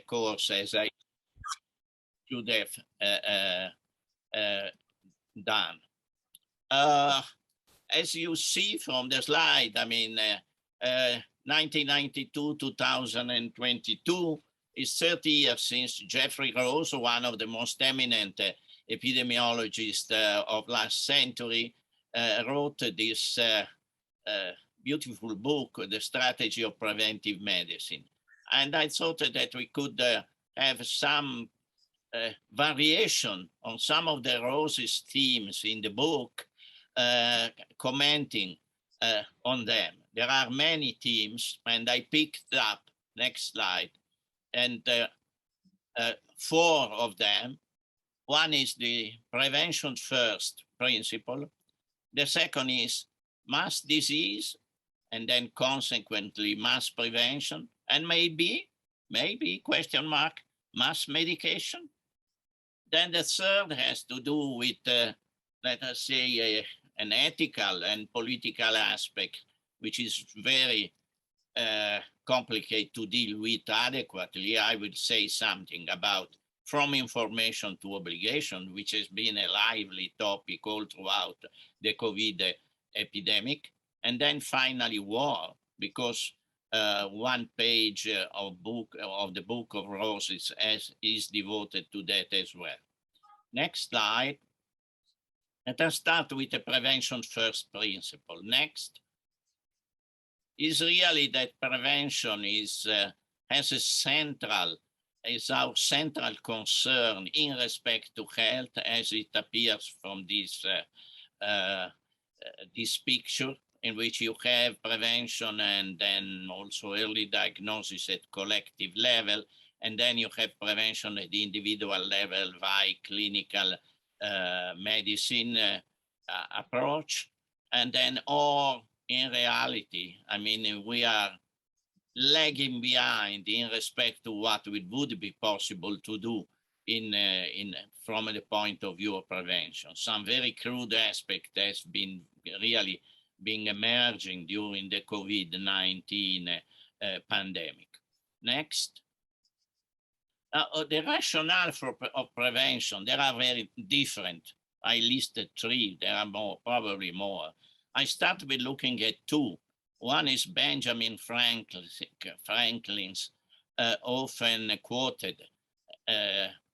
course as I should have done. As you see from the slide, I mean, 1992, 2022 is 30 years since Jeffrey Rose, one of the most eminent epidemiologists of last century, wrote this beautiful book, The Strategy of Preventive Medicine. And I thought that we could have some variation on some of the Rose's themes in the book, commenting on them. There are many themes, and I picked up, next slide, and 4 of them. One is the prevention first principle. The second is mass disease, and then consequently mass prevention, and maybe, question mark, mass medication. Then the third has to do with, let us say, an ethical and political aspect, which is very complicated to deal with adequately. I would say something about from information to obligation, which has been a lively topic all throughout the COVID epidemic. And then finally war, because one page of the Book of Roses is devoted to that as well. Next slide. Let us start with the prevention first principle. Next is really that prevention is our central concern in respect to health, as it appears from this picture, in which you have prevention and then also early diagnosis at collective level, and then you have prevention at the individual level via clinical medicine approach, and then or in reality, I mean, we are lagging behind in respect to what it would be possible to do from the point of view of prevention. Some very crude aspect has been really emerging during the COVID-19 pandemic. Next. The rationale of prevention, there are very different. I listed 3, there are probably more. I start with looking at 2. One is Benjamin Franklin's often quoted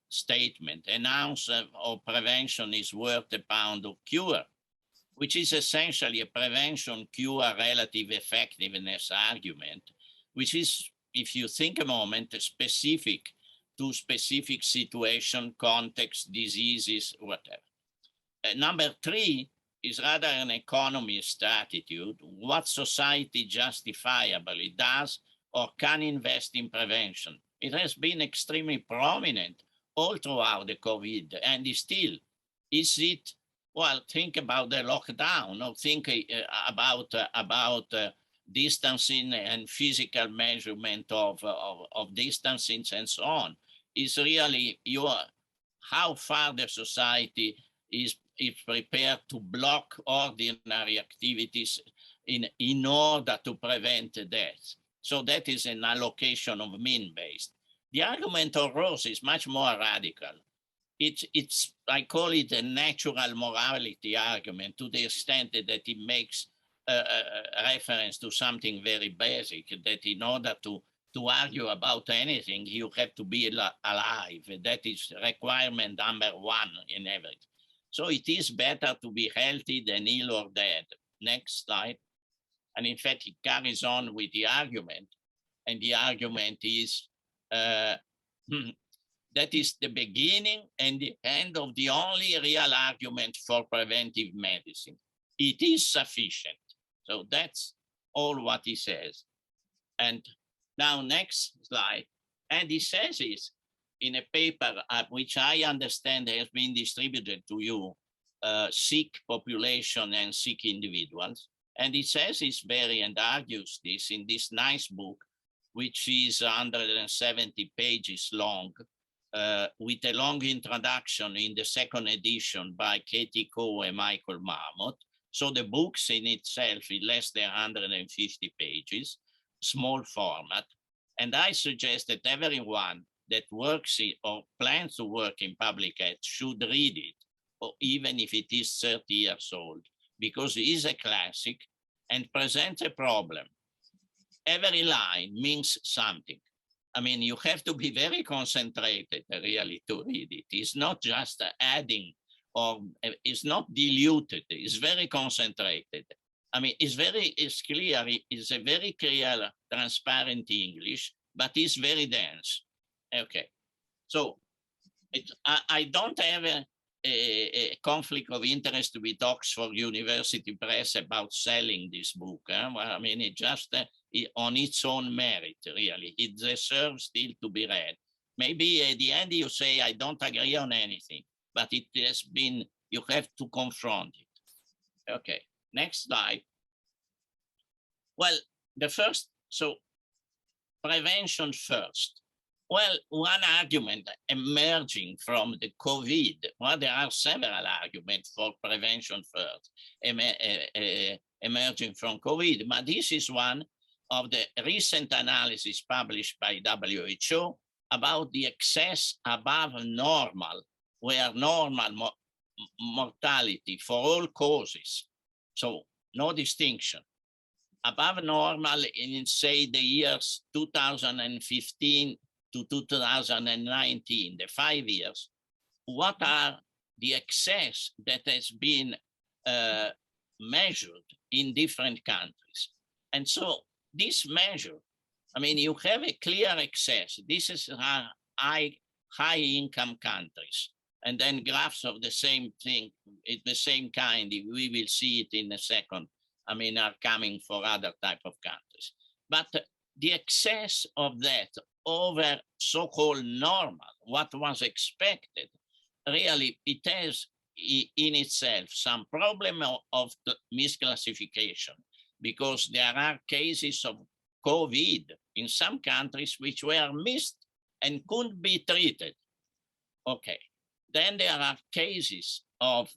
statement, an ounce of prevention is worth a pound of cure, which is essentially a prevention-cure relative effectiveness argument, which is, if you think a moment, specific to specific situation, context, diseases, whatever. Number 3 is rather an economist attitude, what society justifiably does or can invest in prevention. It has been extremely prominent all throughout the COVID, and is still. Is it, well, think about the lockdown, or think about distancing and physical measurement of distancing and so on. Is really how far the society is prepared to block ordinary activities in order to prevent death. So that is an allocation of mean-based. The argument of Rose is much more radical. It's I call it a natural morality argument, to the extent that it makes a reference to something very basic, that in order to argue about anything, you have to be alive. That is requirement number 1 in everything. So it is better to be healthy than ill or dead. Next slide. And in fact, it carries on with the argument. And the argument is that is the beginning and the end of the only real argument for preventive medicine. It is sufficient. So that's all what he says. And now next slide. And he says this in a paper which I understand has been distributed to you, sick population and sick individuals. And he says this and argues this in this nice book, which is 170 pages long, with a long introduction in the second edition by Katie Coe and Michael Marmot. So the book's in itself is less than 150 pages, small format. And I suggest that everyone that works or plans to work in public health should read it, or even if it is 30 years old, because it is a classic and presents a problem. Every line means something. I mean, you have to be very concentrated really to read it. It's not just adding or it's not diluted. It's very concentrated. I mean, it's clear. It's a very clear, transparent English, but it's very dense. Okay. So I don't have a conflict of interest with Oxford University Press about selling this book. Well, I mean, it just on its own merit, really. It deserves still to be read. Maybe at the end you say, I don't agree on anything, but it has been, you have to confront it. Okay, next slide. Well, the first, so prevention first. Well, one argument emerging from the COVID, well, there are several arguments for prevention first, emerging from COVID, but this is one of the recent analysis published by WHO about the excess above normal, where normal mortality for all causes, so no distinction. Above normal in, say, the years 2015 to 2019, the 5 years, what are the excess that has been measured in different countries? And so this measure, I mean, you have a clear excess. This is high income countries. And then graphs of the same thing, the same kind, we will see it in a second, I mean, are coming for other type of countries. But the excess of that over so-called normal, what was expected, really it has in itself some problem of the misclassification, because there are cases of COVID in some countries which were missed and couldn't be treated. Okay, then there are cases of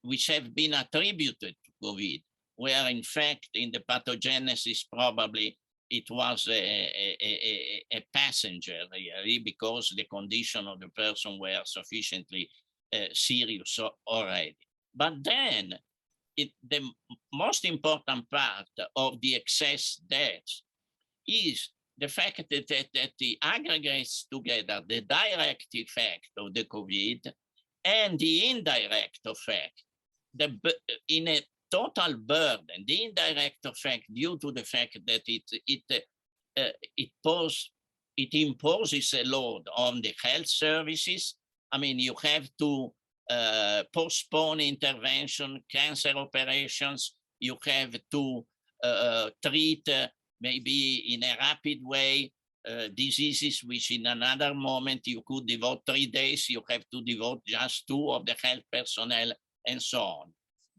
which have been attributed to COVID, where in fact in the pathogenesis probably it was a passenger really, because the condition of the person were sufficiently serious already. But then the most important part of the excess deaths is the fact that the aggregates together the direct effect of the COVID and the indirect effect, in a total burden, the indirect effect due to the fact that it imposes a load on the health services. I mean, you have to postpone intervention, cancer operations. You have to treat maybe in a rapid way diseases which in another moment you could devote 3 days. You have to devote just 2 of the health personnel and so on.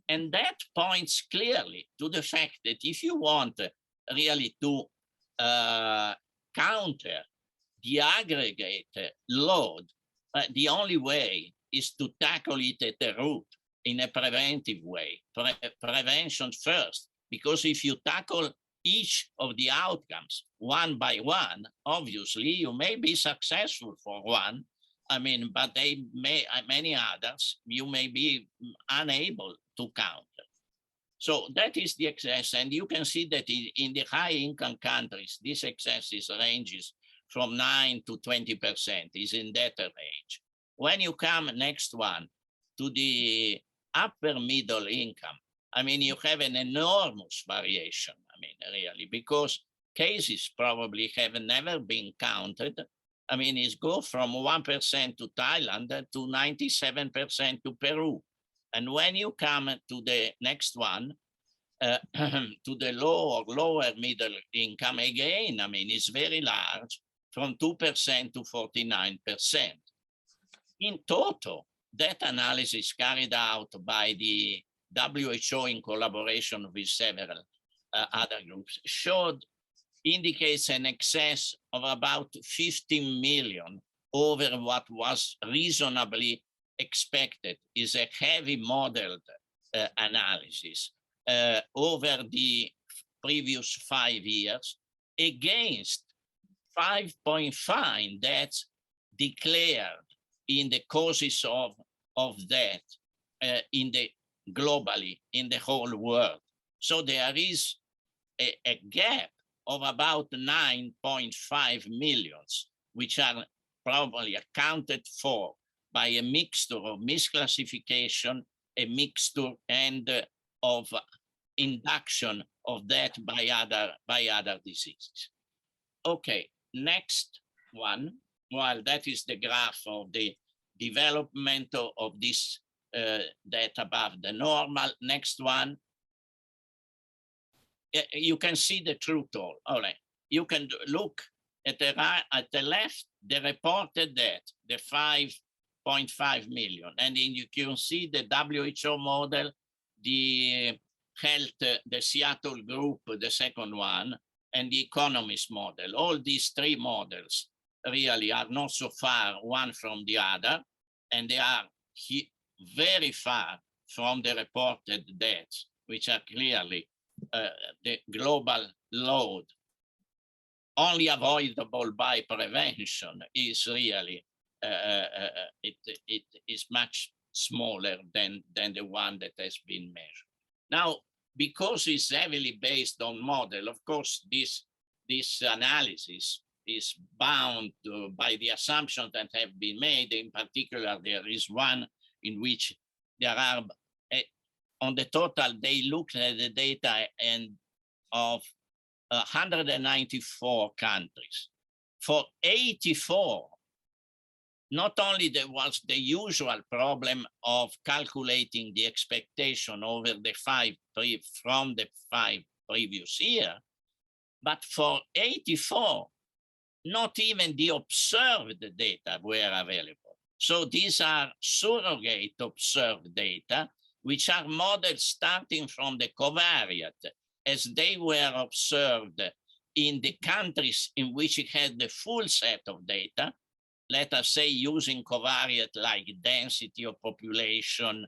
And that points clearly to the fact that if you want really to counter the aggregate load, the only way is to tackle it at the root in a preventive way, prevention first, because if you tackle each of the outcomes one by one, obviously you may be successful for one, I mean, but many others you may be unable to counter. So that is the excess, and you can see that in the high income countries, this excess ranges from 9 to 20%, is in that range. When you come next one to the upper middle income, I mean, you have an enormous variation, I mean, really, because cases probably have never been counted. I mean, it's go from 1% to Thailand to 97% to Peru. And when you come to the next one, to the lower middle income, again, I mean, it's very large, from 2% to 49%. In total, that analysis carried out by the WHO in collaboration with several other groups indicates an excess of about 15 million over what was reasonably expected. Is a heavy modeled analysis over the previous 5 years against 5.5 deaths declared in the causes of death globally in the whole world. So there is a gap of about 9.5 millions, which are probably accounted for by a mixture of misclassification, a mixture and of induction of death by other diseases. Okay, next one. Well, that is the graph of the development of this death above the normal. Next one. You can see the true toll. All right. You can look at the right, at the left, the reported death, the 5.5 million. And then you can see the WHO model, the health, the Seattle group, the second one, and the economist model. All these three models really are not so far one from the other, and they are very far from the reported deaths, which are clearly the global load. Only avoidable by prevention is really, it is much smaller than the one that has been measured. Now, because it's heavily based on model, of course, this analysis is bound by the assumptions that have been made. In particular, there is one in which there are, on the total, they looked at the data and of 194 countries. For 84, not only there was the usual problem of calculating the expectation over the from the 5 previous year, but for 84, not even the observed data were available. So these are surrogate observed data, which are models starting from the covariate as they were observed in the countries in which it had the full set of data, let us say using covariate like density of population,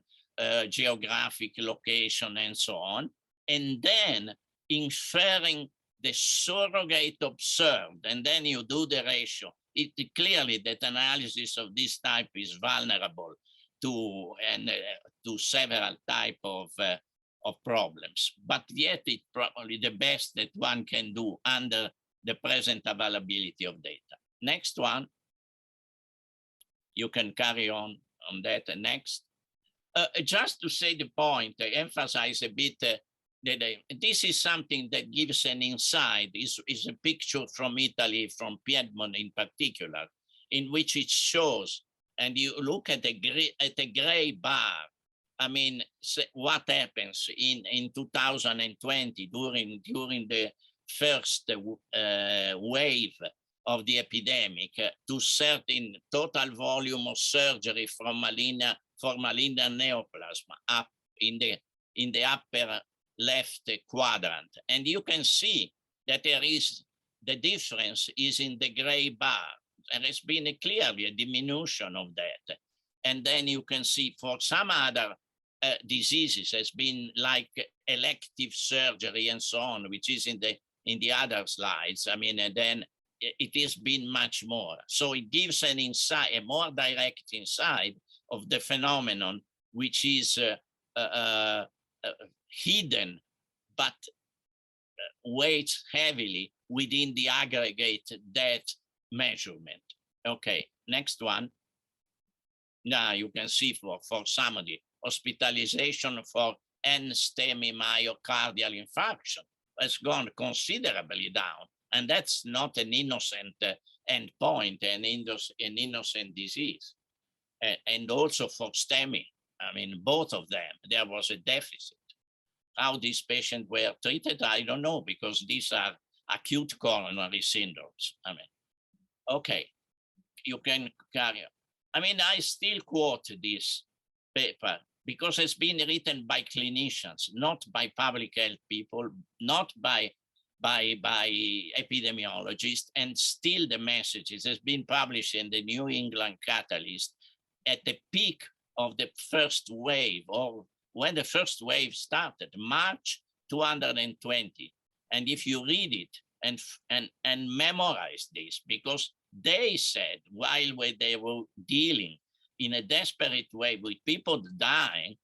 geographic location, and so on, and then inferring the surrogate observed, and then you do the ratio. It clearly that analysis of this type is vulnerable to several type of problems, but yet it's probably the best that one can do under the present availability of data. Next one. You can carry on that. Next. Just to say the point, I emphasize a bit that this is something that gives an insight, is a picture from Italy, from Piedmont in particular, in which it shows, and you look at a gray bar. I mean, what happens in 2020 during the first wave of the epidemic to certain total volume of surgery for malignant neoplasm up in the upper left quadrant. And you can see that the difference is in the gray bar. There has been clearly a diminution of that. And then you can see for some other diseases has been like elective surgery and so on, which is in the other slides. I mean, and then it has been much more. So it gives an insight, a more direct insight of the phenomenon, which is hidden, but weighs heavily within the aggregate death measurement. Okay, next one. Now you can see for some of the hospitalization for end-STEMI myocardial infarction has gone considerably down. And that's not an innocent endpoint, an innocent disease. And also for STEMI, I mean, both of them, there was a deficit. How these patients were treated, I don't know, because these are acute coronary syndromes. I mean, okay, you can carry on. I mean, I still quote this paper because it's been written by clinicians, not by public health people, not by epidemiologists, and still the messages has been published in the New England Catalyst at the peak of the first wave, or when the first wave started, March 220. And if you read it, and memorize this, because they said while they were dealing in a desperate way with people dying,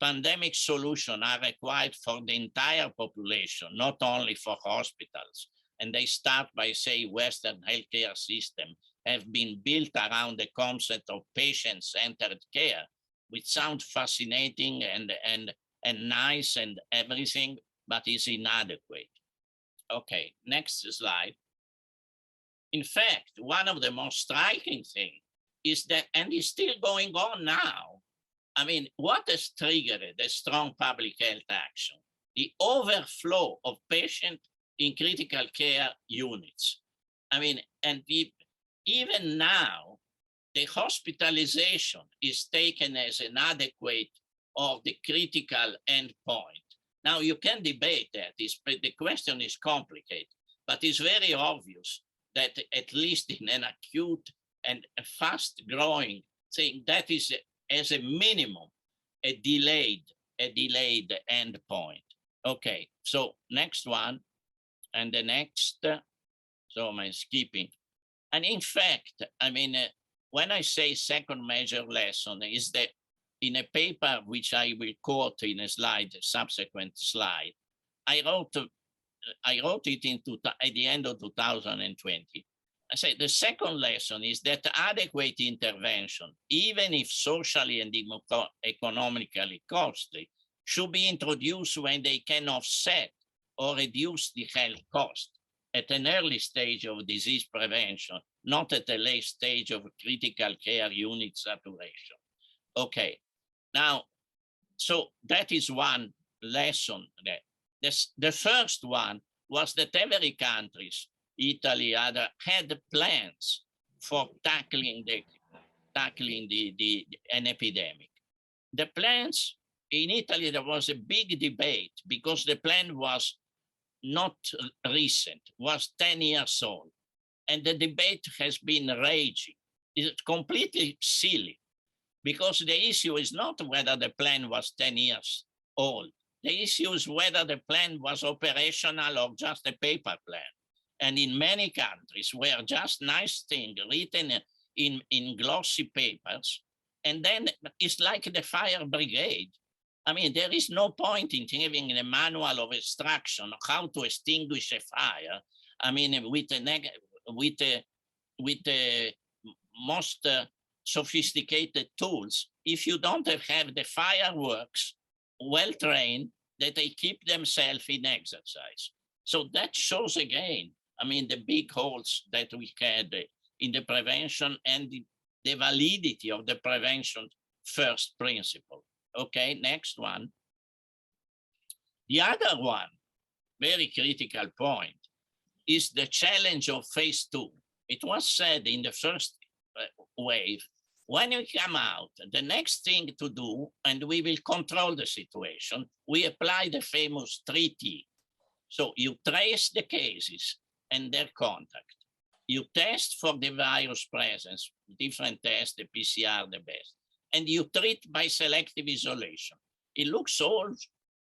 pandemic solutions are required for the entire population, not only for hospitals. And they start by saying Western healthcare system have been built around the concept of patient-centered care, which sounds fascinating and nice and everything, but is inadequate. Okay, next slide. In fact, one of the most striking things is that, and it's still going on now, I mean, what has triggered a strong public health action? The overflow of patients in critical care units. I mean, and even now, the hospitalization is taken as an adequate or the critical endpoint. Now, you can debate that. The question is complicated, but it's very obvious that at least in an acute and a fast-growing thing, that is, as a minimum, a delayed endpoint. Okay, so next one, and the next, so I'm skipping. And in fact, I mean, when I say second major lesson is that in a paper which I will quote in a slide, subsequent slide, I wrote it at the end of 2020. I say the second lesson is that adequate intervention, even if socially and economically costly, should be introduced when they can offset or reduce the health cost at an early stage of disease prevention, not at a late stage of critical care unit saturation. Okay, now, so that is one lesson. The first one was that every country, Italy, other, had plans for tackling an epidemic. The plans in Italy, there was a big debate because the plan was not recent, was 10 years old. And the debate has been raging. It's completely silly because the issue is not whether the plan was 10 years old. The issue is whether the plan was operational or just a paper plan. And in many countries were just nice things written in glossy papers. And then it's like the fire brigade. I mean, there is no point in having a manual of instruction how to extinguish a fire. I mean, with the most sophisticated tools, if you don't have the fireworks well-trained, that they keep themselves in exercise. So that shows again, I mean, the big holes that we had in the prevention and the validity of the prevention first principle. Okay, next one. The other one, very critical point, is the challenge of phase 2. It was said in the first wave, when we come out, the next thing to do, and we will control the situation, we apply the famous 3T. So you trace the cases and their contact. You test for the virus presence, different tests, the PCR, the best. And you treat by selective isolation. It looks all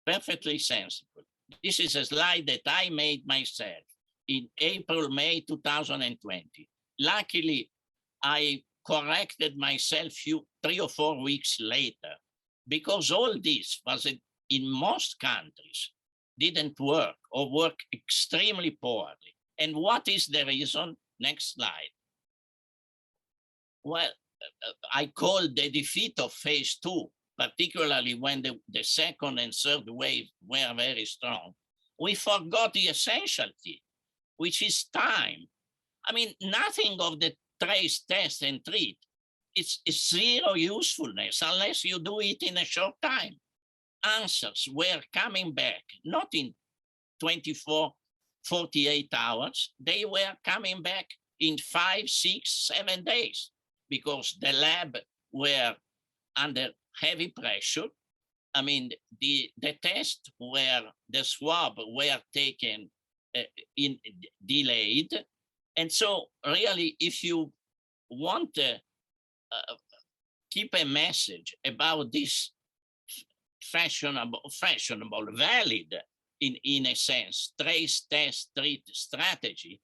perfectly sensible. This is a slide that I made myself in April, May 2020. Luckily, I corrected myself 3 or 4 weeks later because all this was in most countries didn't work or work extremely poorly. And what is the reason? Next slide. Well, I call the defeat of phase 2, particularly when the second and third wave were very strong. We forgot the essential key, which is time. I mean, nothing of the trace, test, and treat. It's zero usefulness unless you do it in a short time. Answers were coming back, not in 24, 48 hours. They were coming back in 5, 6, 7 days because the lab were under heavy pressure. I mean, the test where the swab were taken delayed. And so really, if you want to keep a message about this fashionable, valid in a sense, trace, test, treat strategy,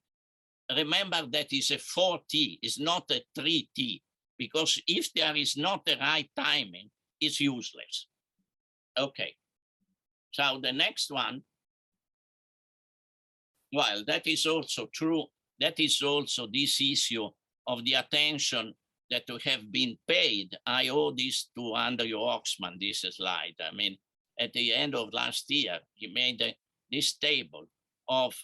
remember that is a 4T, is not a 3T, because if there is not the right timing, it's useless. Okay, so the next one, well, that is also true. That is also this issue of the attention that we have been paid. I owe this to Andrew Oxman, this slide. I mean, at the end of last year, he made this table of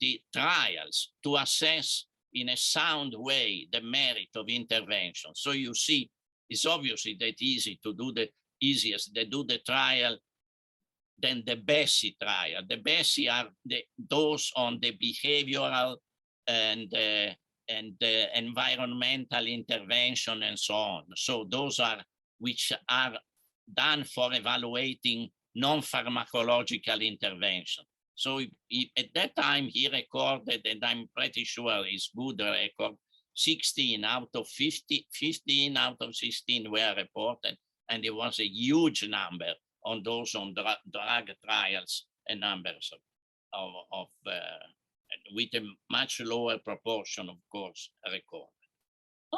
the trials to assess in a sound way the merit of intervention. So you see, it's obviously that easy to do the easiest. They do the trial, then the BESI trial. The BESI are those on the behavioral and environmental intervention and so on. So those are which are done for evaluating non-pharmacological intervention. So at that time he recorded, and I'm pretty sure it's good record, 16 out of 50, 15 out of 16 were reported, and it was a huge number on those on drug trials and numbers of with a much lower proportion, of course, recorded.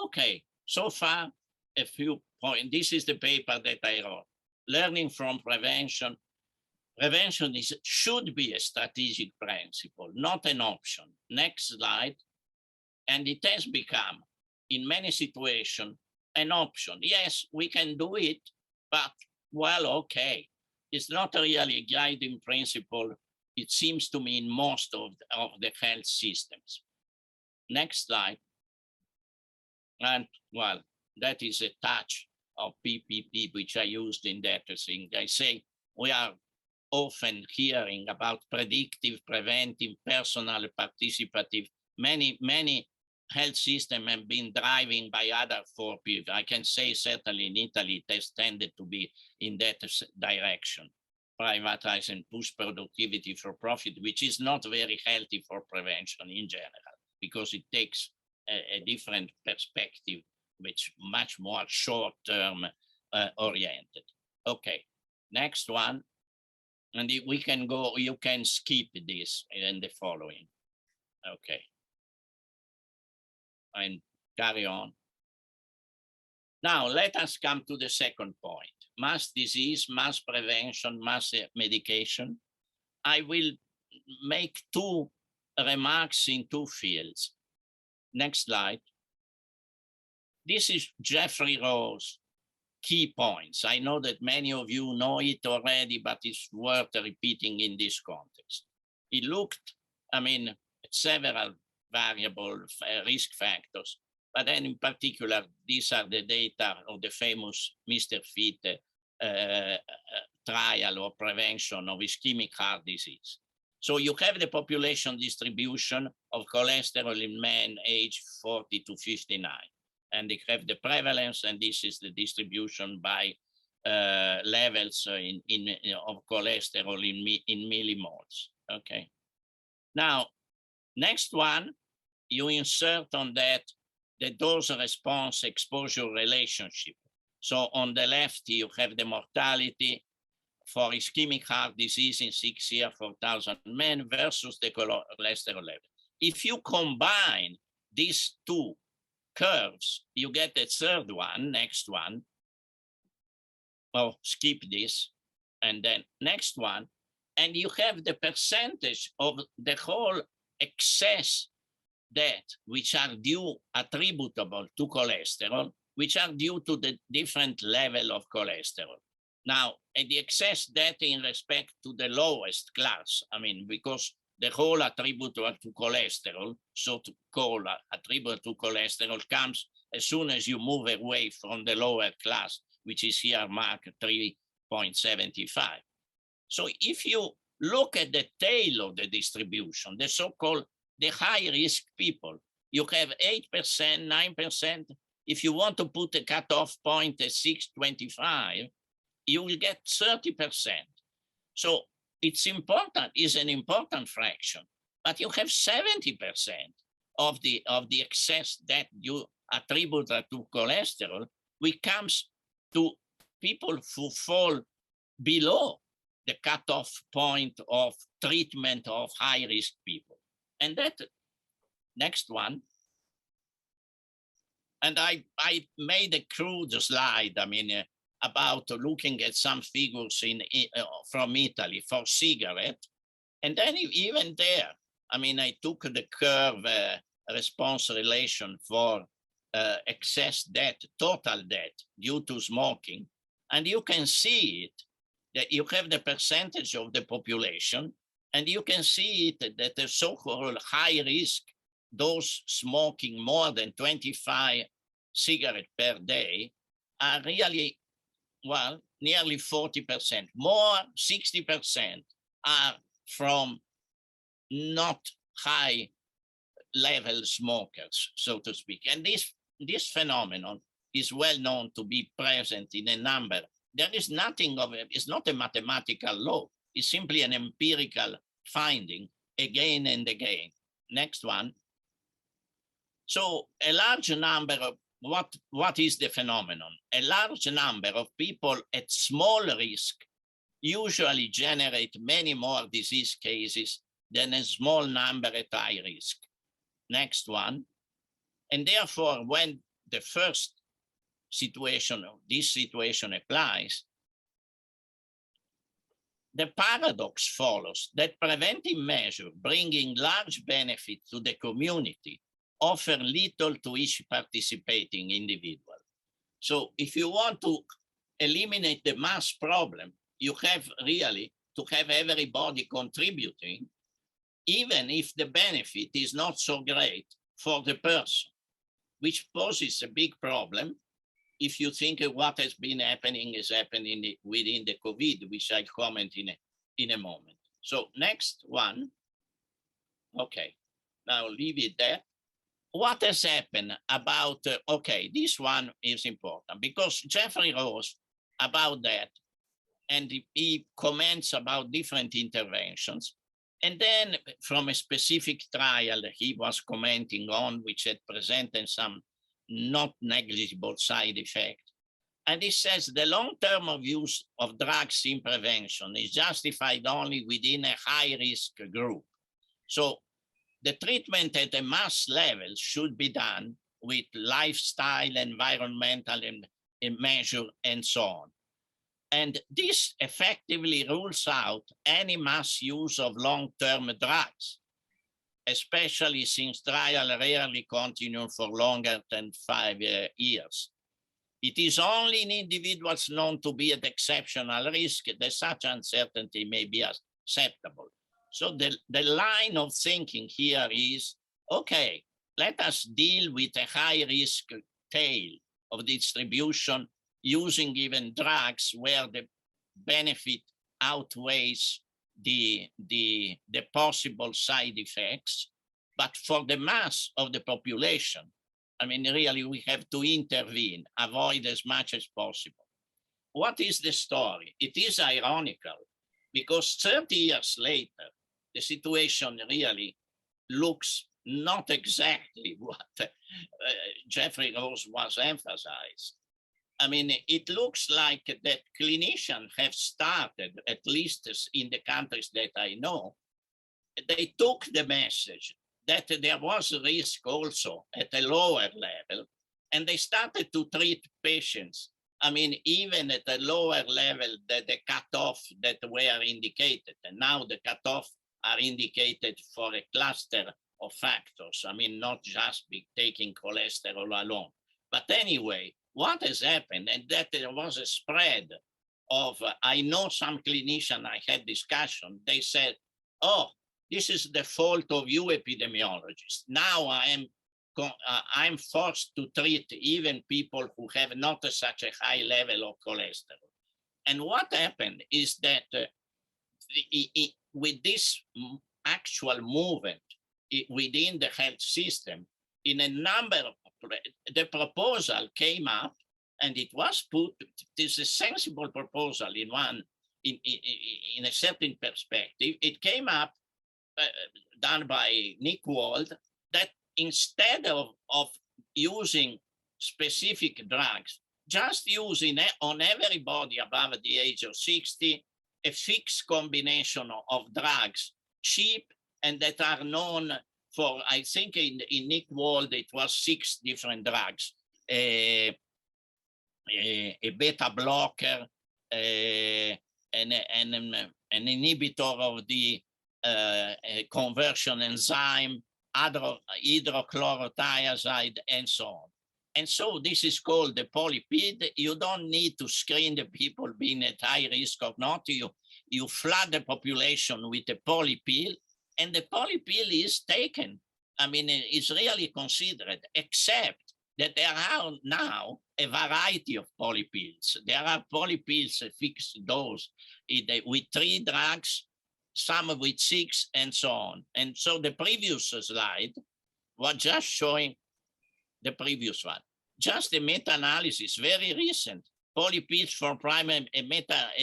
Okay, so far a few points. This is the paper that I wrote. Learning from prevention. Prevention should be a strategic principle, not an option. Next slide. And it has become, in many situations, an option. Yes, we can do it, but, well, okay. It's not really a guiding principle, it seems to me, in most of the health systems. Next slide. And, well, that is a touch of PPP, which I used in that thing. I say we are often hearing about predictive, preventive, personal, participative. Many health systems have been driving by other 4 Ps. I can say certainly in Italy, it has tended to be in that direction. Privatize and push productivity for profit, which is not very healthy for prevention in general, because it takes a different perspective, which much more short-term oriented. Okay, next one. And we can go, you can skip this in the following. Okay. And carry on. Now, let us come to the second point. Mass disease, mass prevention, mass medication. I will make 2 remarks in 2 fields. Next slide. This is Jeffrey Rowe's key points. I know that many of you know it already, but it's worth repeating in this context. He looked, I mean, at several variable risk factors, but then in particular, these are the data of the famous MRFIT trial or prevention of ischemic heart disease. So you have the population distribution of cholesterol in men aged 40 to 59. And they have the prevalence, and this is the distribution by levels of cholesterol in millimoles. Okay. Now, next one, you insert on that the dose response exposure relationship. So on the left, you have the mortality for ischemic heart disease in 6 years for 1,000 men versus the cholesterol level. If you combine these 2 curves, you get a third one, next one. Oh, skip this. And then next one. And you have the percentage of the whole excess death, which are due attributable to cholesterol, which are due to the different level of cholesterol. Now, the excess death in respect to the lowest class, I mean, because the whole attributable to cholesterol, so to call attributable to cholesterol, comes as soon as you move away from the lower class, which is here marked 3.75. So if you look at the tail of the distribution, the so-called the high-risk people, you have 8%, 9%. If you want to put a cutoff point at 6.25, you will get 30%. So it's important, is an important fraction, but you have 70% of the excess that you attribute to cholesterol, which comes to people who fall below the cutoff point of treatment of high-risk people. And that next one. And I made a crude slide, about looking at some figures from Italy for cigarette. And then even there, I took the curve response relation for excess death, total death due to smoking. And you can see it, that you have the percentage of the population, and you can see it that the so-called high risk, those smoking more than 25 cigarettes per day, are really, well, nearly 40%. More, 60% are from not high level smokers, so to speak. And this phenomenon is well known to be present in a number. There is nothing of it, it's not a mathematical law, it's simply an empirical finding again and again. Next one. So a large number of, what is the phenomenon? A large number of people at small risk usually generate many more disease cases than a small number at high risk. Next one. And therefore, when the first situation, this situation applies, the paradox follows that preventive measures bringing large benefit to the community offer little to each participating individual. So if you want to eliminate the mass problem, you have really to have everybody contributing, even if the benefit is not so great for the person, which poses a big problem if you think of what has been happening is happening within the COVID, which I'll comment in a moment. So next one. Okay, now leave it there. What has happened about, okay, this one is important because Jeffrey Rose about that, and he comments about different interventions. And then from a specific trial he was commenting on, which had presented some not negligible side effects. And he says the long-term of use of drugs in prevention is justified only within a high-risk group. So the treatment at a mass level should be done with lifestyle, environmental measure, and so on. And this effectively rules out any mass use of long-term drugs, especially since trials rarely continue for longer than 5 years. It is only in individuals known to be at exceptional risk that such uncertainty may be acceptable. So the line of thinking here is, okay, let us deal with a high risk tail of distribution using even drugs where the benefit outweighs the possible side effects. But for the mass of the population, really we have to intervene, avoid as much as possible. What is the story? It is ironical because 30 years later, the situation really looks not exactly what Jeffrey Rose was emphasized. It looks like that clinicians have started, at least in the countries that I know, they took the message that there was risk also at a lower level, and they started to treat patients, even at a lower level than the cutoff that were indicated. And now the cutoff are indicated for a cluster of factors, not just taking cholesterol alone. But anyway, what has happened, and that there was a spread of, I know some clinicians I had discussion, they said, oh, this is the fault of you epidemiologists. Now I'm forced to treat even people who have not such a high level of cholesterol. And what happened is that with this actual movement within the health system, in a number of, the proposal came up, and it was put, it is a sensible proposal in a certain perspective. It came up, done by Nick Wald, that instead of using specific drugs, just using on everybody above the age of 60 a fixed combination of drugs, cheap, and that are known for, I think in Nick Wald, it was 6 different drugs, a beta blocker, an inhibitor of the conversion enzyme, hydrochlorothiazide, and so on. And so this is called the polypid. You don't need to screen the people being at high risk or not. You flood the population with the polypill, and the polypill is taken. I mean, it's really considered, except that there are now a variety of polypills. There are polypills, a fixed dose with 3 drugs, some with 6, and so on. And so the previous slide was just showing the previous one. Just a meta-analysis, very recent, polypills for primary a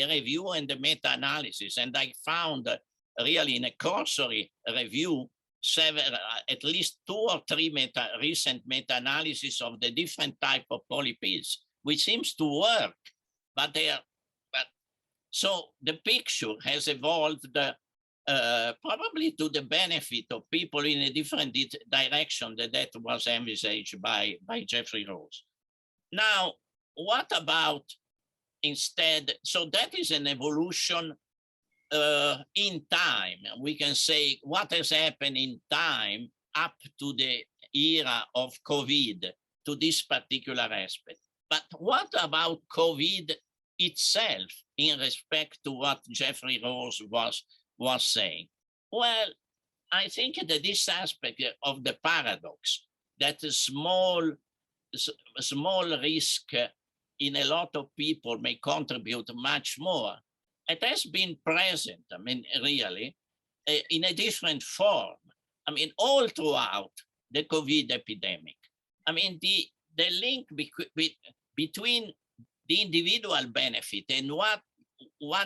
review and the meta-analysis. And I found really in a cursory review, at least 2 or 3 recent meta-analysis of the different type of polypills, which seems to work. So the picture has evolved probably to the benefit of people in a different direction that was envisaged by Jeffrey Rose. Now, what about instead? So that is an evolution in time. We can say what has happened in time up to the era of COVID to this particular aspect. But what about COVID itself in respect to what Jeffrey Rose was saying? Well, I think that this aspect of the paradox, that a small risk in a lot of people may contribute much more, it has been present, I mean, really, in a different form. I mean, all throughout the COVID epidemic. I mean, the link between the individual benefit and what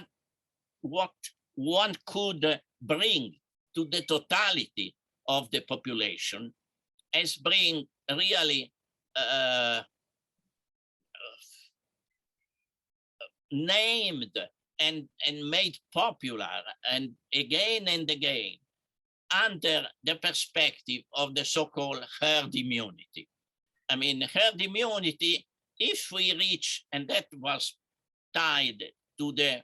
one could bring to the totality of the population has been really named and made popular and again under the perspective of the so-called herd immunity. I mean, herd immunity, if we reach, and that was tied to the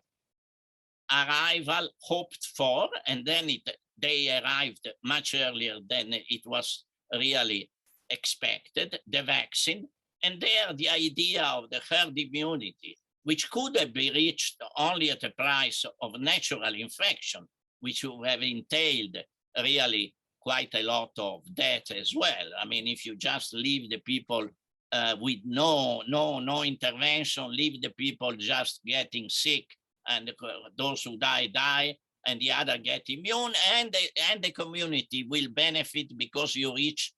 arrival hoped for, and then they arrived much earlier than it was really expected, the vaccine, and there the idea of the herd immunity, which could have been reached only at the price of natural infection, which would have entailed really quite a lot of death as well. I mean, if you just leave the people with no intervention, leave the people just getting sick, and those who die, and the other get immune, and the community will benefit because you reach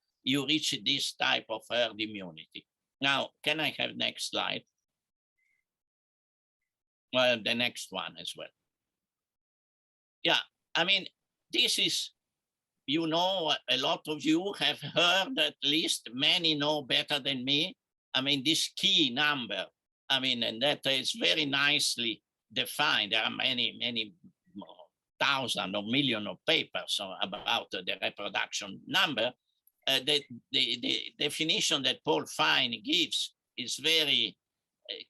this type of herd immunity. Now, can I have next slide? Well, the next one as well. Yeah, I mean, this is, you know, a lot of you have heard, at least many know better than me. I mean, this key number, I mean, and that is very nicely defined. There are many thousands or millions of papers about the reproduction number. The definition that Paul Fine gives is very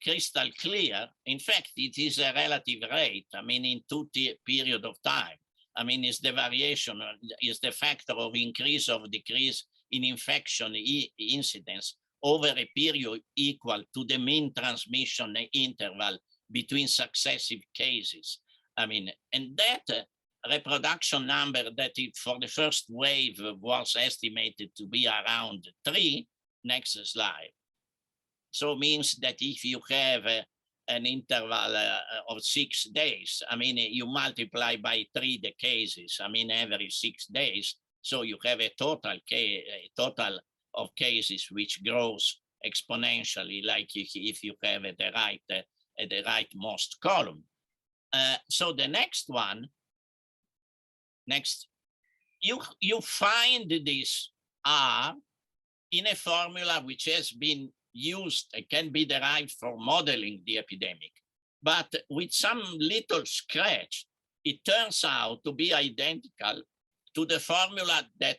crystal clear. In fact, it is a relative rate. I mean, in 2 period of time. I mean, it's the variation, is the factor of increase or decrease in infection incidence over a period equal to the mean transmission interval between successive cases. I mean, and that reproduction number that for the first wave was estimated to be around 3, next slide. So means that if you have an interval of 6 days, I mean, you multiply by 3 the cases, I mean, every 6 days. So you have a total of cases which grows exponentially, like if you have the rightmost column. So the next one, you find this R in a formula which has been used and can be derived for modeling the epidemic. but with some little scratch, it turns out to be identical to the formula that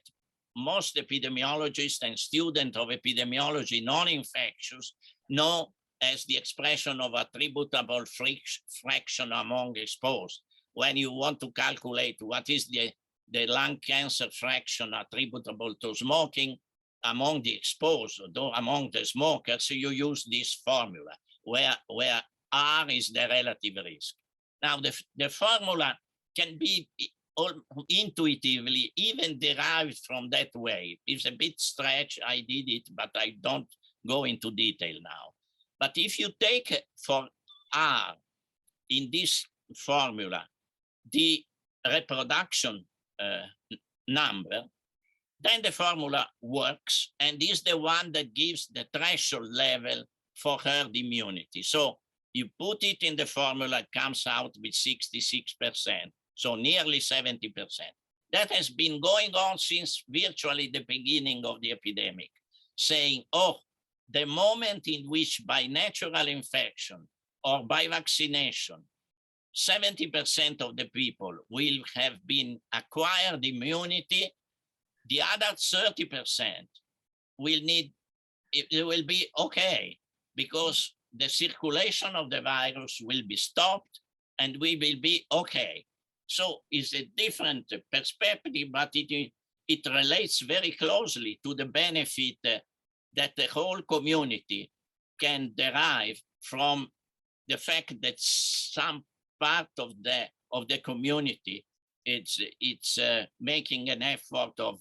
most epidemiologists and students of epidemiology, non-infectious, know as the expression of attributable fraction among exposed. When you want to calculate what is the lung cancer fraction attributable to smoking among the exposed, or among the smokers, you use this formula where R is the relative risk. Now, the formula can be intuitively even derived from that way. It's a bit stretch, I did it, but I don't go into detail now. But if you take for R in this formula, the reproduction number, then the formula works and is the one that gives the threshold level for herd immunity. So you put it in the formula, it comes out with 66%, so nearly 70%. That has been going on since virtually the beginning of the epidemic, saying, oh, the moment in which by natural infection or by vaccination, 70% of the people will have been acquired immunity, the other 30% will need, it will be okay, because the circulation of the virus will be stopped and we will be okay. So it's a different perspective, but it relates very closely to the benefit that the whole community can derive from the fact that some part of the community it's making an effort of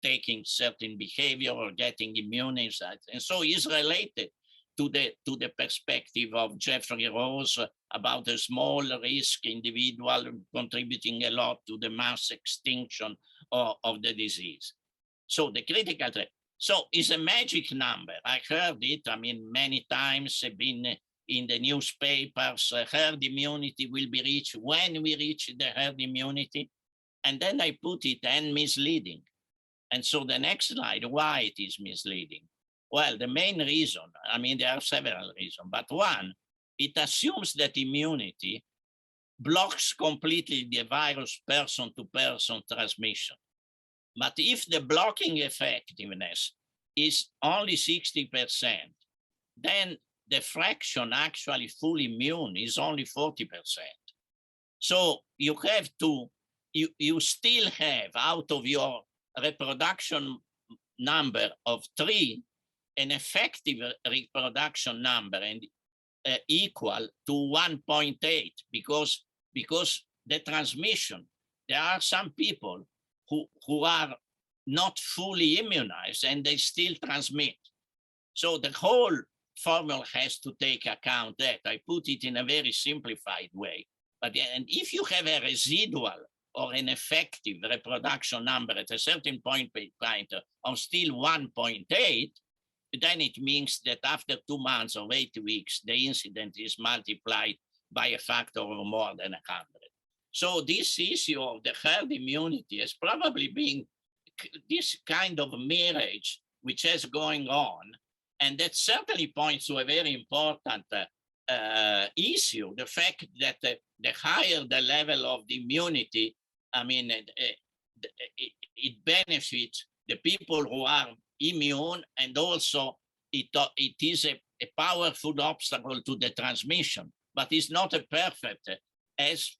taking certain behavior or getting immunized, and so is related to the perspective of Jeffrey Rose about a small risk individual contributing a lot to the mass extinction of the disease. So the critical threat. So it's a magic number. I heard it, I mean, many times, been in the newspapers, herd immunity will be reached when we reach the herd immunity. And then I put it and misleading. And so the next slide, why it is misleading? Well, the main reason, I mean, there are several reasons, but one, it assumes that immunity blocks completely the virus person-to-person transmission. But if the blocking effectiveness is only 60%, then the fraction actually full immune is only 40%. So you have to, you still have out of your reproduction number of 3, an effective reproduction number and equal to 1.8 because the transmission, there are some people who are not fully immunized and they still transmit. So the whole formula has to take account that. I put it in a very simplified way. But and if you have a residual or an effective reproduction number at a certain point of still 1.8, then it means that after 2 months or 8 weeks, the incidence is multiplied by a factor of more than 100. So this issue of the herd immunity has probably been this kind of marriage which is going on, and that certainly points to a very important issue, the fact that the higher the level of the immunity, I mean, it benefits the people who are immune, and also it is a powerful obstacle to the transmission, but it's not a perfect, as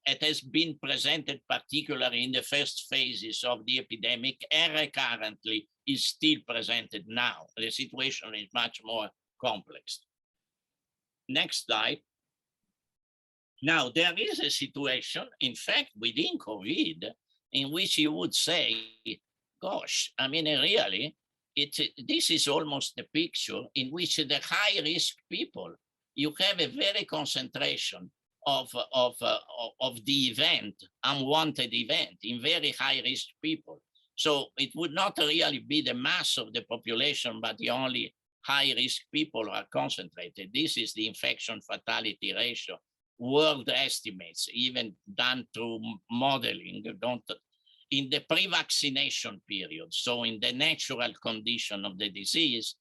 it has been presented particularly in the first phases of the epidemic, and recurrently is still presented now. The situation is much more complex. Next slide. Now, there is a situation, in fact, within COVID, in which you would say, gosh, I mean, really, this is almost the picture in which the high-risk people, you have a very concentration of the event, unwanted event, in very high-risk people. So it would not really be the mass of the population, but the only high-risk people are concentrated. This is the infection fatality ratio. World estimates, even done through modeling, in the pre-vaccination period, so in the natural condition of the disease.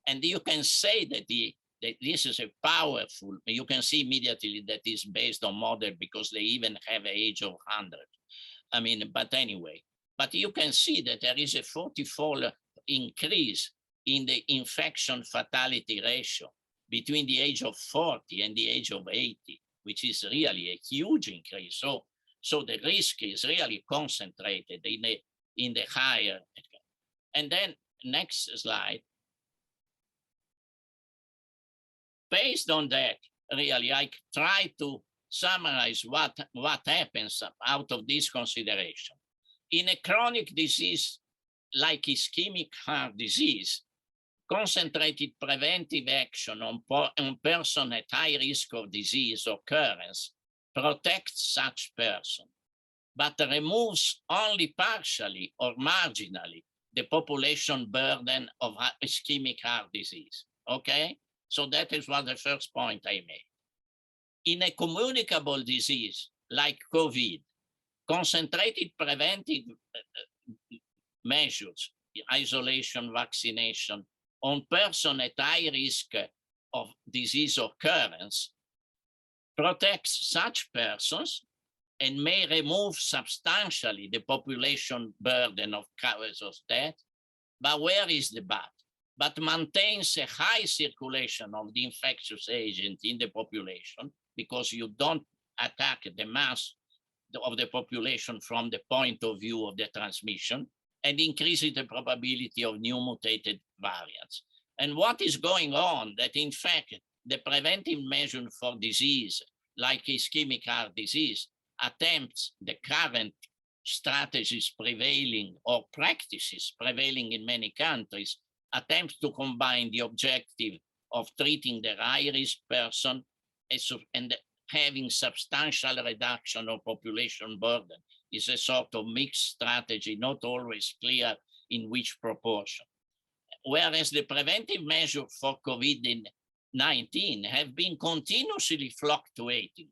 And you can say that the This is a powerful, you can see immediately that is based on model because they even have an age of 100. I mean, but anyway, but you can see that there is a 40-fold increase in the infection fatality ratio between the age of 40 and the age of 80, which is really a huge increase. So the risk is really concentrated in the higher. And then next slide. Based on that, really, I try to summarize what happens out of this consideration. In a chronic disease like ischemic heart disease, concentrated preventive action on person at high risk of disease occurrence protects such person, but removes only partially or marginally the population burden of ischemic heart disease, okay? So that is what the first point I made. In a communicable disease like COVID, concentrated preventive measures, isolation, vaccination, on person at high risk of disease occurrence protects such persons and may remove substantially the population burden of causes of death. But where is the but? But maintains a high circulation of the infectious agent in the population because you don't attack the mass of the population from the point of view of the transmission, and increases the probability of new mutated variants. And what is going on that in fact, the preventive measure for disease like ischemic heart disease attempts the current strategies prevailing or practices prevailing in many countries, attempts to combine the objective of treating the high-risk person and having substantial reduction of population burden is a sort of mixed strategy, not always clear in which proportion. Whereas the preventive measures for COVID-19 have been continuously fluctuating,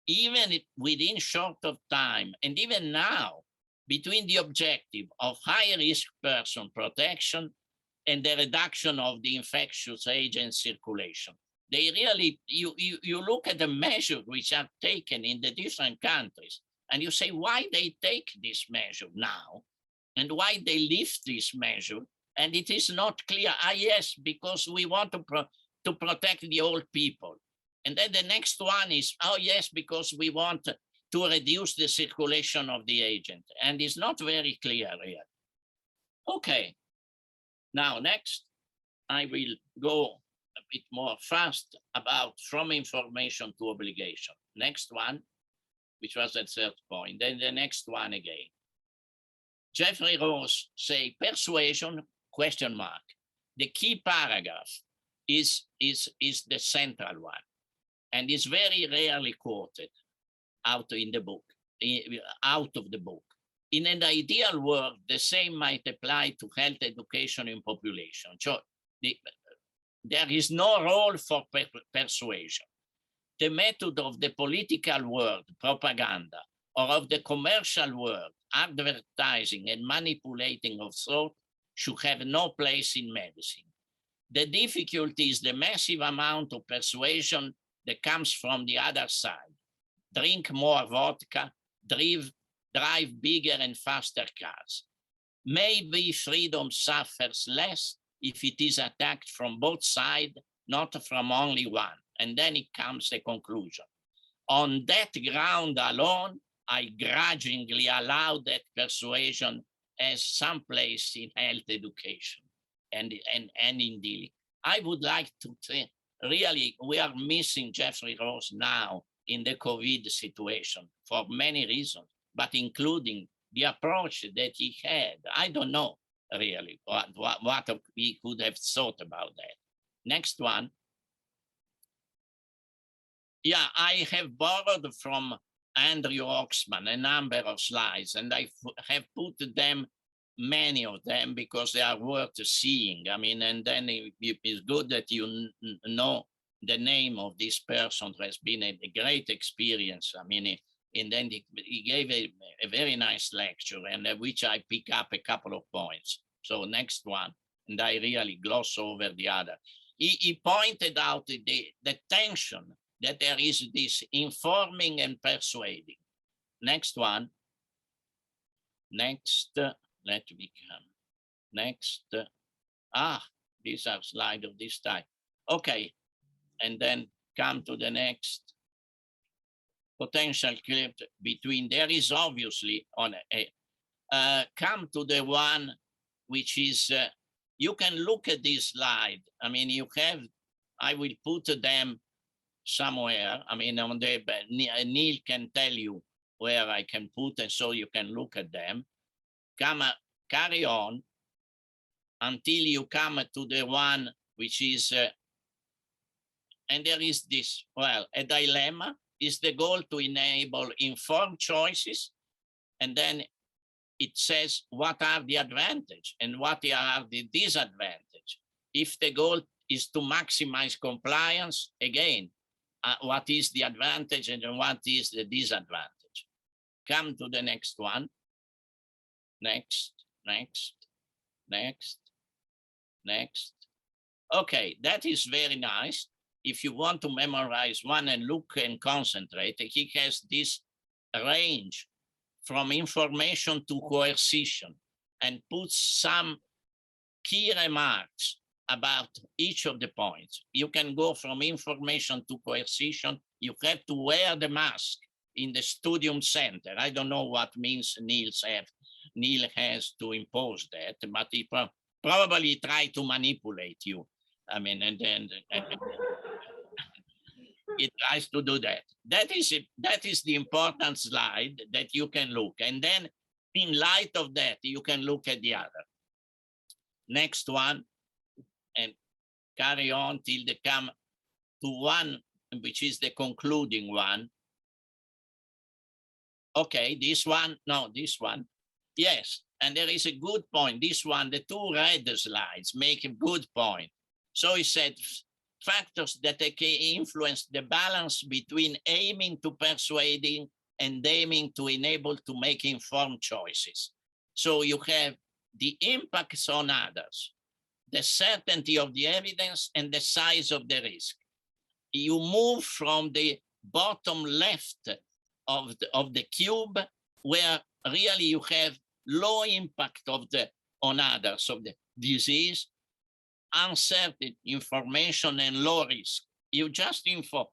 even within short of time, and even now, between the objective of high-risk person protection and the reduction of the infectious agent circulation. They really, you look at the measures which are taken in the different countries, and you say why they take this measure now, and why they lift this measure, and it is not clear. Yes, because we want to protect the old people. And then the next one is, oh yes, because we want to reduce the circulation of the agent. And it's not very clear here. Okay, now next, I will go a bit more fast about from information to obligation. Next one, which was the third point, then the next one again. Jeffrey Rose say persuasion, question mark. The key paragraph is the central one, and is very rarely quoted out in the book, out of the book. In an ideal world, the same might apply to health education in population. So there is no role for persuasion. The method of the political world, propaganda, or of the commercial world, advertising and manipulating of thought, should have no place in medicine. The difficulty is the massive amount of persuasion that comes from the other side. Drink more vodka, drive bigger and faster cars. Maybe freedom suffers less if it is attacked from both sides, not from only one. And then it comes a conclusion. On that ground alone, I grudgingly allow that persuasion as some place in health education and in dealing. I would like to say, really, we are missing Jeffrey Rose now in the COVID situation for many reasons, but including the approach that he had. I don't know really what we could have thought about that. Next one. Yeah, I have borrowed from Andrew Oxman a number of slides, and I have put them, many of them, because they are worth seeing. I mean, and then it's good that you know the name of this person who has been a great experience. I mean, and then he gave a very nice lecture, and which I pick up a couple of points. So next one, and I really gloss over the other. he pointed out the tension that there is this informing and persuading. Next one. Next, let me come. Next. These are slides of this type. Okay, and then come to the next. Potential clip between, there is obviously on come to the one which is, you can look at this slide. I mean, you have, I will put them somewhere. I mean, on the, Neil can tell you where I can put and so you can look at them. Carry on until you come to the one which is, and there is this, well, a dilemma. Is the goal to enable informed choices? And then it says, what are the advantages and what are the disadvantages? If the goal is to maximize compliance, again, what is the advantage and what is the disadvantage? Come to the next one. Next, next, next, next. Okay, that is very nice. If you want to memorize one and look and concentrate, he has this range from information to coercion and puts some key remarks about each of the points. You can go from information to coercion. You have to wear the mask in the studium center. I don't know what means Neil has to impose that, but he probably tried to manipulate you. I mean, and then it tries to do that. That is the important slide that you can look. And then in light of that, you can look at the other. Next one, and carry on till they come to one, which is the concluding one. Okay, this one, no, this one. Yes, and there is a good point. This one, the two red slides make a good point. So he said, factors that can influence the balance between aiming to persuading and aiming to enable to make informed choices. So you have the impacts on others, the certainty of the evidence, and the size of the risk. You move from the bottom left of the cube, where really you have low impact on others of the disease, uncertain information, and low risk. You just inform.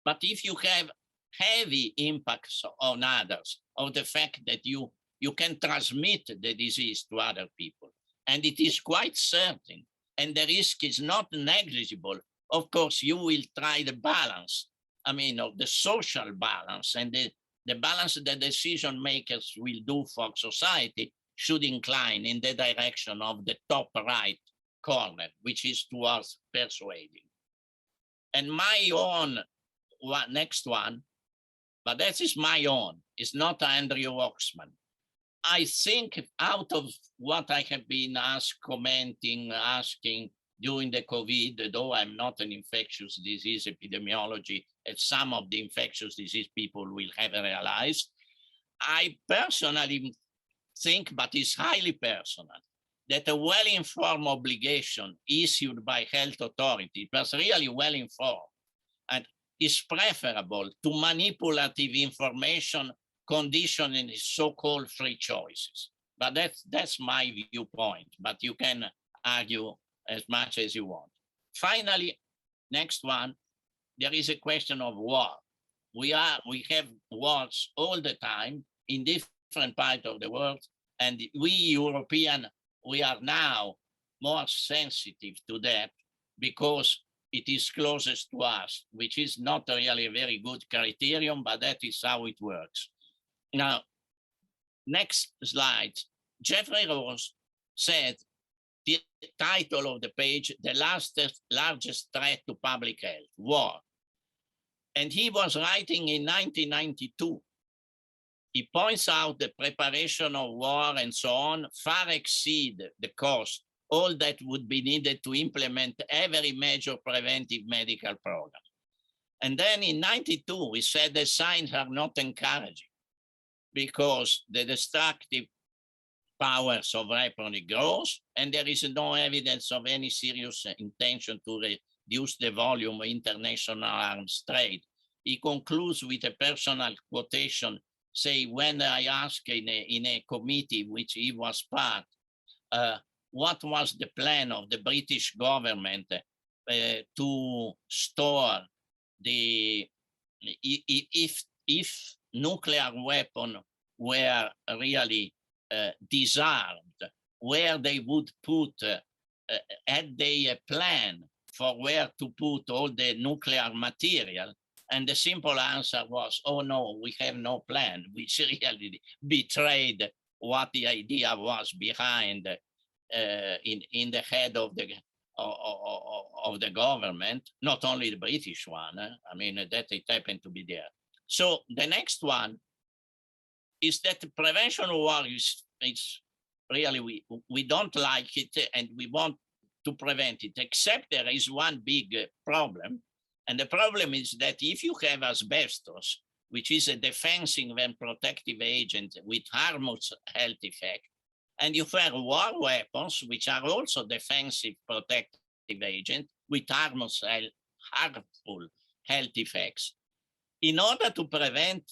But if you have heavy impacts on others, of the fact that you can transmit the disease to other people, and it is quite certain, and the risk is not negligible, of course, you will try the balance, I mean, of the social balance, and the balance that decision makers will do for society should incline in the direction of the top right corner, which is towards persuading. And my own next one, but that is my own, it's not Andrew Oxman. I think out of what I have been asking during the COVID, though I'm not an infectious disease epidemiology, as some of the infectious disease people will have realized, I personally think, but it's highly personal, that a well-informed obligation issued by health authority, but really well-informed, and is preferable to manipulative information conditioning so-called free choices. But that's my viewpoint, but you can argue as much as you want. Finally, next one, there is a question of war. We have wars all the time in different parts of the world, and we European, we are now more sensitive to that because it is closest to us, which is not really a very good criterion, but that is how it works. Now, next slide, Jeffrey Rose said the title of the page, the largest threat to public health, war. And he was writing in 1992. He points out the preparation of war and so on far exceed the cost, all that would be needed to implement every major preventive medical program. And then in 92, he said the signs are not encouraging because the destructive powers of weaponry grows, and there is no evidence of any serious intention to reduce the volume of international arms trade. He concludes with a personal quotation, say, when I asked in a committee which he was part, what was the plan of the British government to store the, if nuclear weapon were really disarmed, where they would put, had they a plan for where to put all the nuclear material? And the simple answer was, oh no, we have no plan, which really betrayed what the idea was behind in the head of the government, not only the British one. I mean, that it happened to be there. So the next one is that prevention of war is really, we don't like it and we want to prevent it, except there is one big problem. And the problem is that if you have asbestos, which is a defensive and protective agent with harmless health effect, and you have war weapons, which are also defensive protective agent with harmful health effects, in order to prevent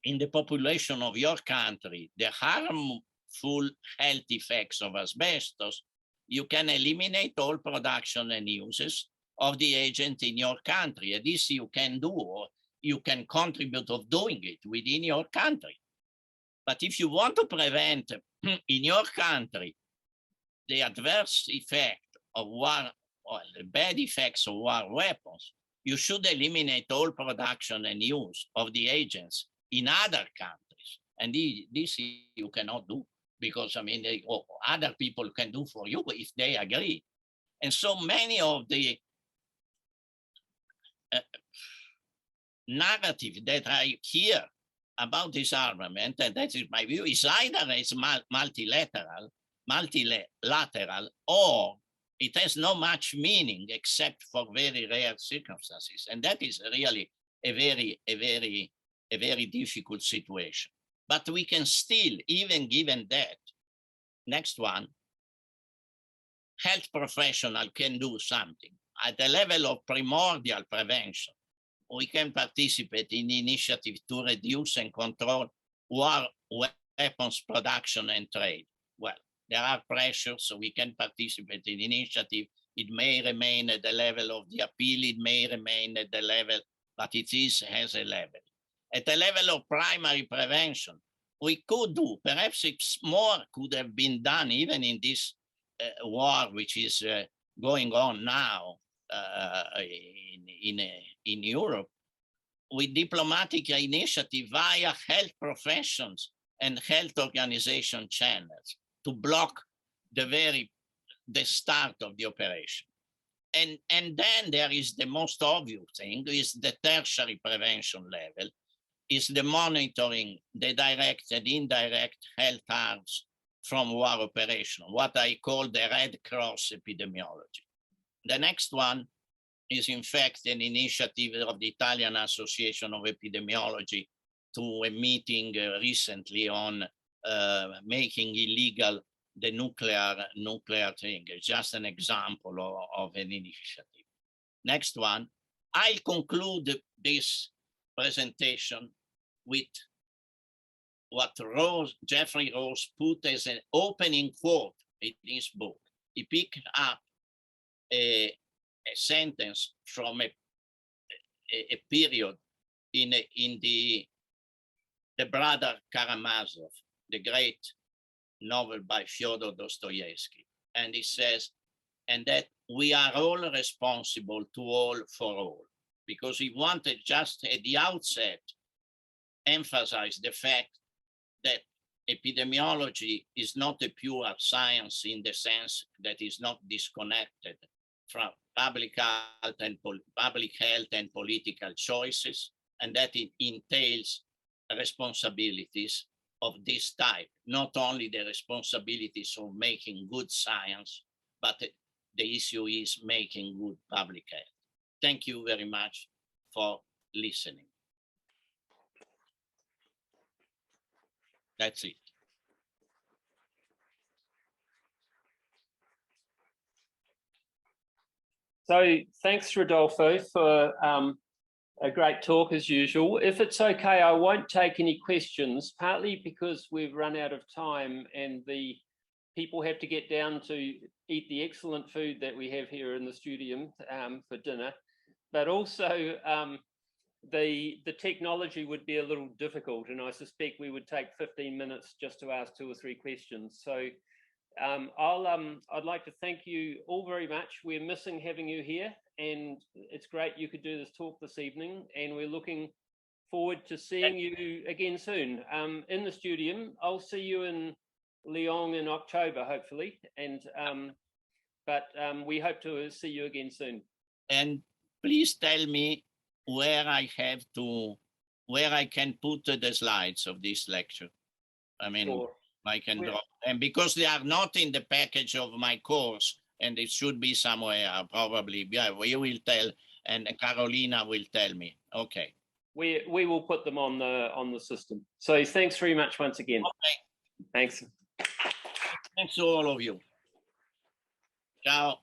in the population of your country the harmful health effects of asbestos, you can eliminate all production and uses of the agent in your country. And this you can do, or you can contribute of doing it within your country. But if you want to prevent in your country the adverse effect of war, or the bad effects of war weapons, you should eliminate all production and use of the agents in other countries. And this you cannot do, because I mean, other people can do for you if they agree. And so many of the narrative that I hear about disarmament, and that is my view, is either it's multilateral, or it has no much meaning except for very rare circumstances. And that is really a very difficult situation. But we can still, even given that, next one, health professional can do something. At the level of primordial prevention, we can participate in initiatives to reduce and control war weapons production and trade. Well, there are pressures, so we can participate in initiative. It may remain at the level of the appeal, it may remain at the level, but it has a level. At the level of primary prevention, we could do, perhaps more could have been done even in this war, which is going on now in Europe, with diplomatic initiative via health professions and health organization channels to block the start of the operation. And then there is the most obvious thing, is the tertiary prevention level, is the monitoring the direct and indirect health harms from war operation, what I call the Red Cross epidemiology. The next one is in fact an initiative of the Italian Association of Epidemiology to a meeting recently on making illegal the nuclear thing. It's just an example of an initiative. Next one, I'll conclude this presentation with what Jeffrey Rose put as an opening quote in his book. He picked up a sentence from a period in the Brother Karamazov, the great novel by Fyodor Dostoevsky. And he says, and that we are all responsible to all for all, because he wanted just at the outset emphasize the fact that epidemiology is not a pure science in the sense that is not disconnected from public health and political choices, and that it entails responsibilities of this type, not only the responsibilities of making good science, but the issue is making good public health. Thank you very much for listening. That's it. So thanks, Rodolfo, for a great talk as usual. If it's okay, I won't take any questions, partly because we've run out of time and the people have to get down to eat the excellent food that we have here in the studio for dinner, but also the technology would be a little difficult, and I suspect we would take 15 minutes just to ask 2 or 3 questions. So I'd like to thank you all very much. We're missing having you here, and it's great you could do this talk this evening, and we're looking forward to seeing you again soon. In the studio, I'll see you in Lyon in October, hopefully, and but we hope to see you again soon. And please tell me where I can put the slides of this lecture. I mean, sure. I can draw, and because they are not in the package of my course, and it should be somewhere, probably. Yeah, we will tell, and Carolina will tell me. Okay. We will put them on the system. So thanks very much once again. Okay. Thanks. Thanks to all of you. Ciao.